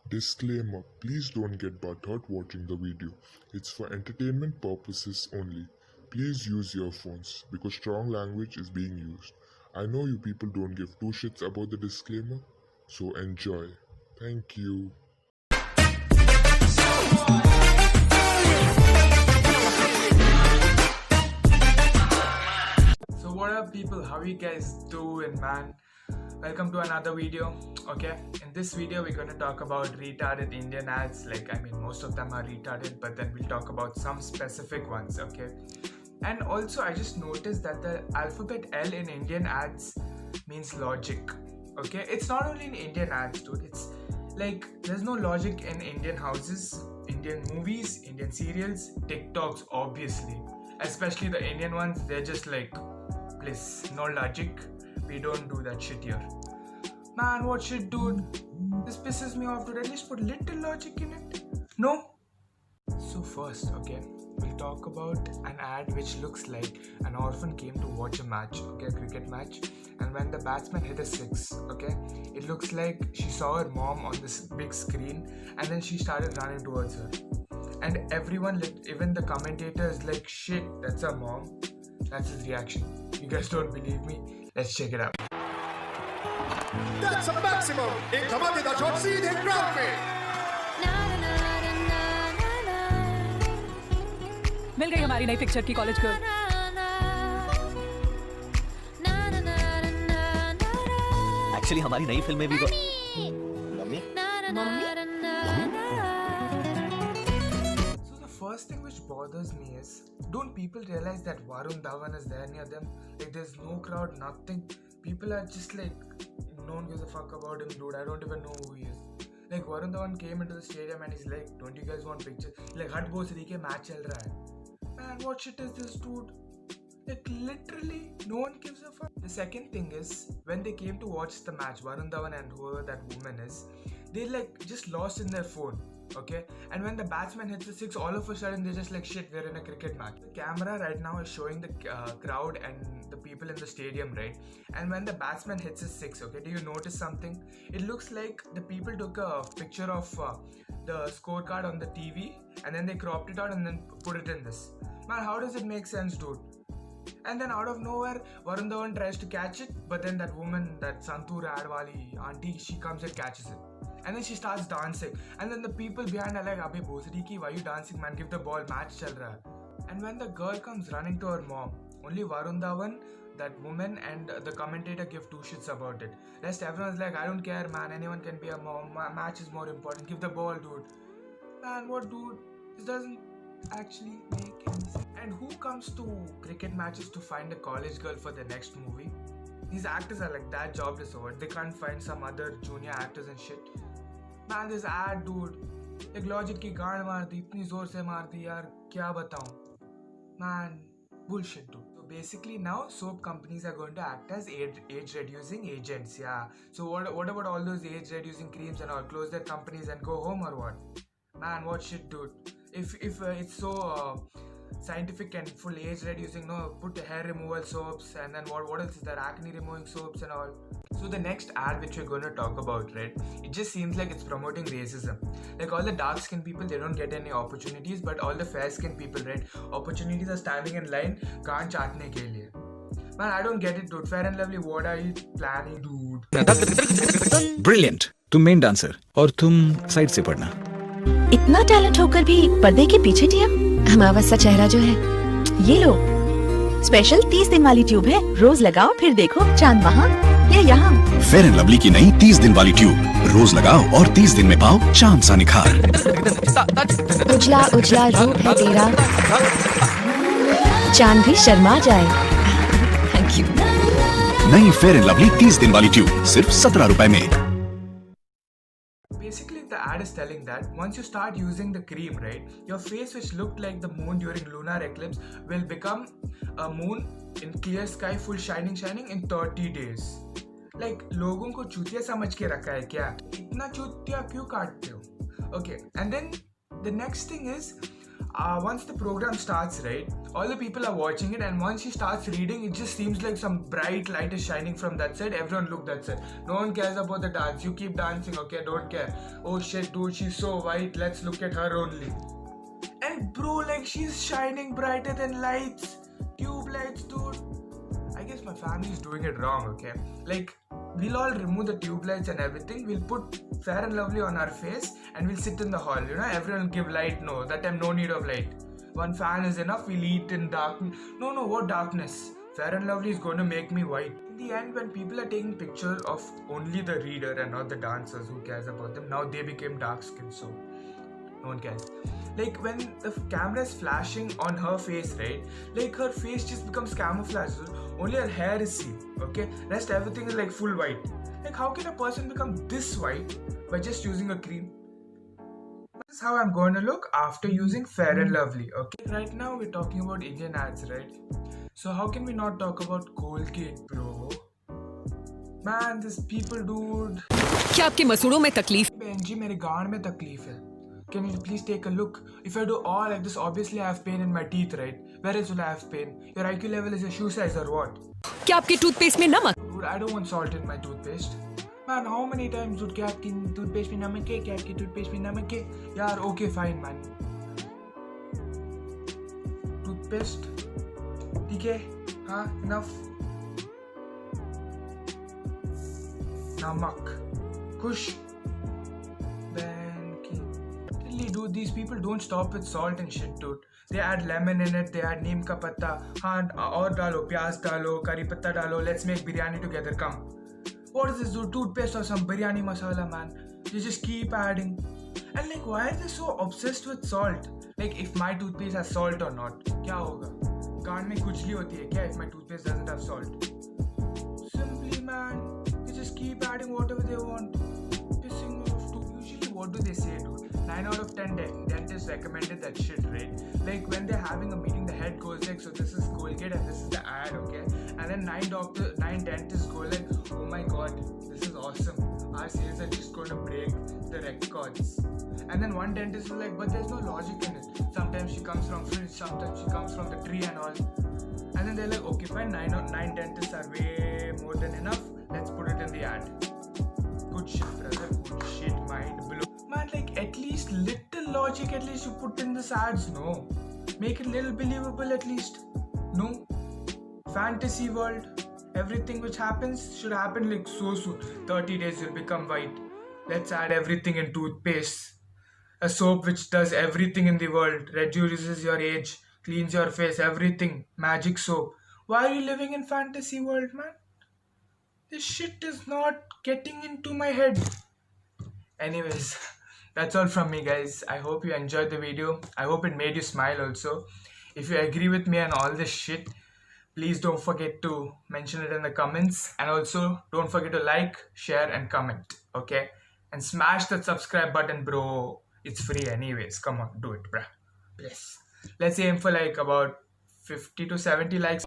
Disclaimer: please don't get butthurt watching the video. It's for entertainment purposes only. Please use earphones because strong language is being used. I know you people don't give two shits about the disclaimer, so enjoy. Thank you. So what up people, how you guys doing, man? Welcome to another video. Okay, in this video we're going to talk about retarded Indian ads. Most of them are retarded, but then we'll talk about some specific ones. Okay, and also I just noticed that the alphabet L in Indian ads means logic. Okay, it's not only in Indian ads, dude. It's like there's no logic in Indian houses, Indian movies, Indian serials, TikToks, obviously, especially the Indian ones. They're just like, please, no logic. We don't do that shit here. Man, what shit, dude? This pisses me off, dude. At least put little logic in it. No? So first, okay, we'll talk about an ad which looks like an orphan came to watch a match, okay, a cricket match, and when the batsman hit a six, okay, it looks like she saw her mom on this big screen and then she started running towards her. And everyone, even the commentators, like, shit, that's her mom. That's his reaction. You guys don't believe me? Let's check it out. That's a maximum. एक धमाकेदार shot सीधे ground में. मिल गई हमारी नई picture की college girl. Actually हमारी नई फिल्म में भी mummy So the first thing which bothers me is, don't people realize that Varun Dhawan is there near them? Like there's no crowd, nothing. People are just like, no one gives a fuck about him, dude. I don't even know who he is. Like Varun Dhawan came into the stadium and he's like, don't you guys want pictures? Like Hut Bosri ke match chal raha hai. Man, what shit is this, dude? Like literally, no one gives a fuck. The second thing is, when they came to watch the match, Varun Dhawan and whoever that woman is, they like just lost in their phone. Okay, and when the batsman hits the six, all of a sudden they're just like, shit, we're in a cricket match. The camera right now is showing the crowd and the people in the stadium, right? And when the batsman hits a six, okay, do you notice something? It looks like the people took a picture of the scorecard on the TV and then they cropped it out and then put it in this. Man, how does it make sense, dude? And then out of nowhere, Varun Dhawan tries to catch it, but then that woman, that Santur Adwali auntie, she comes and catches it. And then she starts dancing. And then the people behind are like, Abhi Bosri ki, why you dancing, man? Give the ball, match chal raha hai. And when the girl comes running to her mom, only Varun Dhawan, that woman and the commentator give two shits about it. Rest everyone's like, I don't care, man. Anyone can be a mom. Match is more important. Give the ball, dude. Man, what, dude? This doesn't actually make any sense. And who comes to cricket matches to find a college girl for the next movie? These actors are like, that job is over. They can't find some other junior actors and shit. Man, this ad, dude, एक logic की गांड मार दी, इतनी जोर से मार दी यार, क्या बताऊं? Man, bullshit, dude. So basically now soap companies are going to act as age reducing agents. Yeah. So what about all those age reducing creams and all? Close their companies and go home or what? Man, what shit, dude? If it's so scientific and full age reducing, no, put hair removal soaps, and then what else is there? Acne removing soaps and all. So the next ad which we're going to talk about, right, it just seems like it's promoting racism. Like all the dark skinned people, they don't get any opportunities, but all the fair skinned people, right, opportunities are standing in line कान चाटने के लिए. Man, I don't get it, dude. Fair and Lovely, what are you planning, dude? Brilliant. तुम main dancer और तुम side से पढ़ना. इतना talent होकर भी पर्दे के पीछे टिया. हमारा सा चेहरा जो है, ये लो, स्पेशल 30 दिन वाली ट्यूब है. रोज लगाओ फिर देखो चांद वहाँ या यहाँ. फेयर एंड लवली की नई 30 दिन वाली ट्यूब. रोज लगाओ और 30 दिन में पाओ चांद सा निखार. उजला उजला रूप है तेरा, चांद भी शर्मा जाए. Thank you. नई फेयर एंड लवली 30 दिन वाली ट्यूब सिर्फ 17 रुपए में. Basically, the ad is telling that once you start using the cream, right, your face which looked like the moon during lunar eclipse will become a moon in clear sky, full shining in 30 days. Like, लोगों को चूतिया समझ के रखा है क्या? इतना चूतिया क्यों काटते हो? Okay, and then the next thing is, once the program starts, right, all the people are watching it, and once she starts reading, it just seems like some bright light is shining from that side. Everyone look that side. No one cares about the dance. You keep dancing, okay? Don't care. Oh shit, dude, she's so white. Let's look at her only. And bro, like, she's shining brighter than lights, tube lights, dude. I guess my family is doing it wrong, okay? Like, we'll all remove the tube lights and everything. We'll put Fair and Lovely on our face and we'll sit in the hall. You know, everyone will give light. No, that time no need of light. One fan is enough. We'll eat in darkness. No, what darkness? Fair and Lovely is going to make me white. In the end, when people are taking pictures of only the reader and not the dancers, who cares about them? Now they became dark skinned, so no one cares. Like, when the camera is flashing on her face, right, like her face just becomes camouflage. Only her hair is seen, okay? Rest everything is like full white. Like, how can a person become this white by just using a cream? This is how I'm going to look after using Fair and Lovely, okay? Right now we're talking about Indian ads, right? So how can we not talk about Colgate, bro? Man, these people, dude. क्या आपके मसूड़ों में तकलीफ? बहन जी, मेरे गांड में तकलीफ है. Can you please take a look? If I do all like this, obviously I have pain in my teeth, right? Where else will I have pain? Your IQ level is your shoe size or what? क्या आपके toothpaste में नमक? Dude, I don't want salt in my toothpaste. Man, how many times dude क्या आपकी toothpaste में नमक है? क्या आपकी toothpaste में नमक है? यार, okay, fine, man. Toothpaste, ठीक है? हाँ, enough. नमक, खुश. Dude, these people don't stop with salt and shit, dude. They add lemon in it, they add neem ka patta. Haan, aur dalo, pyaz dalo, curry patta dalo. Let's make biryani together, come. What is this, dude? Toothpaste or some biryani masala, man? They just keep adding. And like, why are they so obsessed with salt? Like, if my toothpaste has salt or not, kya hoga? Gaan mein khujli hoti hai kya if my toothpaste doesn't have salt? Simply, man, they just keep adding whatever they want. Pissing off, dude. Usually, what do they say, dude? 9 out of 10 dentists recommended that shit, right? Like, when they're having a meeting, the head goes like, so this is Colgate and this is the ad, okay? And then 9 dentists go like, oh my god, this is awesome. Our sales are just going to break the records. And then one dentist is like, but there's no logic in it. Sometimes she comes from fridge, sometimes she comes from the tree and all. And then they're like, okay, fine, 9 dentists are way more than enough. Let's put it in the ad. Good shit, brother. Good shit, mind blow. Man, like, at least little logic at least you put in this ads, no? Make it little believable at least. No? Fantasy world. Everything which happens should happen like so soon. 30 days you'll become white. Let's add everything in toothpaste. A soap which does everything in the world. Reduces your age, cleans your face, everything. Magic soap. Why are you living in fantasy world, man? This shit is not getting into my head. Anyways, that's all from me, guys. I hope you enjoyed the video. I hope it made you smile also. If you agree with me on all this shit, please don't forget to mention it in the comments. And also, don't forget to like, share and comment, okay? And smash that subscribe button, bro. It's free anyways. Come on, do it, bruh. Yes. Let's aim for like about 50 to 70 likes.